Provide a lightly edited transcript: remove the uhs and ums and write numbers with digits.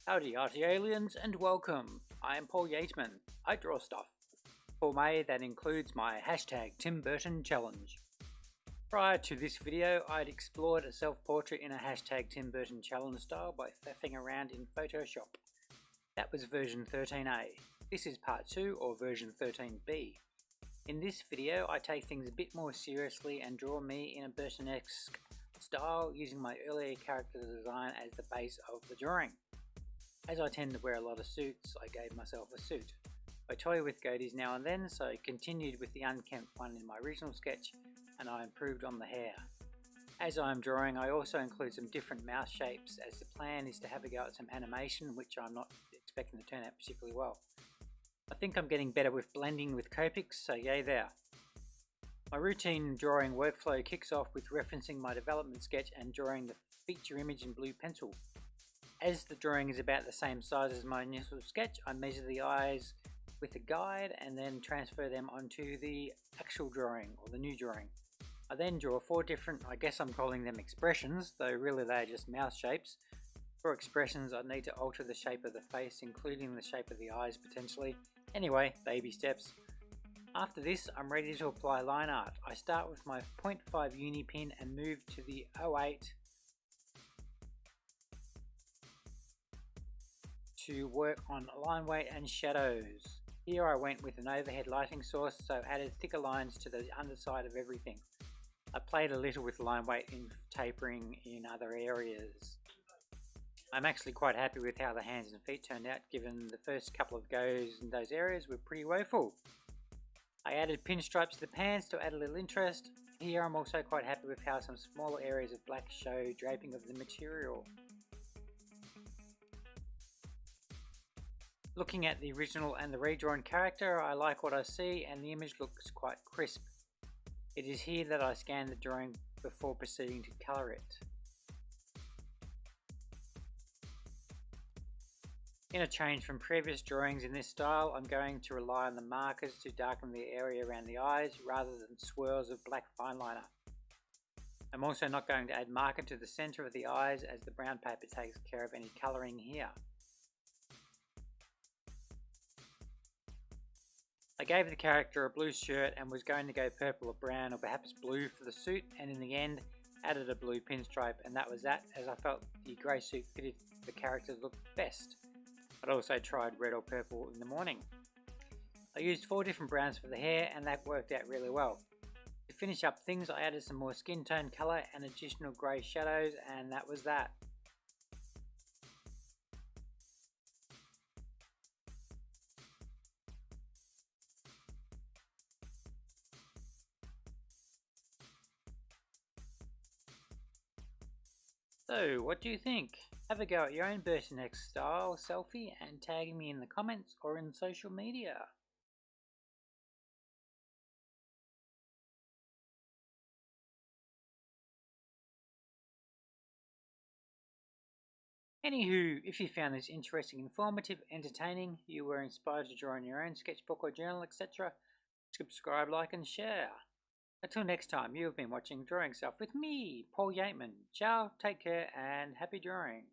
Howdy arty aliens and welcome. I am Paul Yateman. I draw stuff. For May that includes my hashtag Tim Burton challenge. Prior to this video I'd explored a self-portrait in a hashtag Tim Burton challenge style by faffing around in Photoshop. That was version 13A. This is part 2 or version 13B. In this video I take things a bit more seriously and draw me in a Burtonesque style using my earlier character design as the base of the drawing. As I tend to wear a lot of suits, I gave myself a suit. I toy with goatees now and then, so I continued with the unkempt one in my original sketch and I improved on the hair. As I am drawing, I also include some different mouth shapes as the plan is to have a go at some animation, which I'm not expecting to turn out particularly well. I think I'm getting better with blending with Copics, so yay there. My routine drawing workflow kicks off with referencing my development sketch and drawing the feature image in blue pencil. As the drawing is about the same size as my initial sketch, I measure the eyes with a guide and then transfer them onto the actual drawing or the new drawing. I then draw 4 different, I guess I'm calling them expressions, though really they are just mouth shapes. For expressions I need to alter the shape of the face, including the shape of the eyes potentially. Anyway, baby steps. After this I'm ready to apply line art. I start with my 0.5 uni pin and move to the 08 to work on line weight and shadows. Here I went with an overhead lighting source, so added thicker lines to the underside of everything. I played a little with line weight in tapering in other areas. I'm actually quite happy with how the hands and feet turned out, given the first couple of goes in those areas were pretty woeful. I added pinstripes to the pants to add a little interest. Here I'm also quite happy with how some smaller areas of black show draping of the material. Looking at the original and the redrawn character, I like what I see and the image looks quite crisp. It is here that I scan the drawing before proceeding to colour it. In a change from previous drawings in this style, I'm going to rely on the markers to darken the area around the eyes rather than swirls of black fine liner. I'm also not going to add marker to the centre of the eyes as the brown paper takes care of any colouring here. I gave the character a blue shirt and was going to go purple or brown or perhaps blue for the suit, and in the end added a blue pinstripe, and that was that, as I felt the grey suit fitted the character's look best. I'd also tried red or purple in the morning. I used 4 different browns for the hair and that worked out really well. To finish up things I added some more skin tone colour and additional grey shadows, and that was that. So, what do you think? Have a go at your own Burtonesque style selfie and tag me in the comments or in social media. Anywho, if you found this interesting, informative, entertaining, you were inspired to draw in your own sketchbook or journal, etc., subscribe, like and share. Until next time, you have been watching Drawing Stuff with me, Paul Yateman. Ciao, take care, and happy drawing.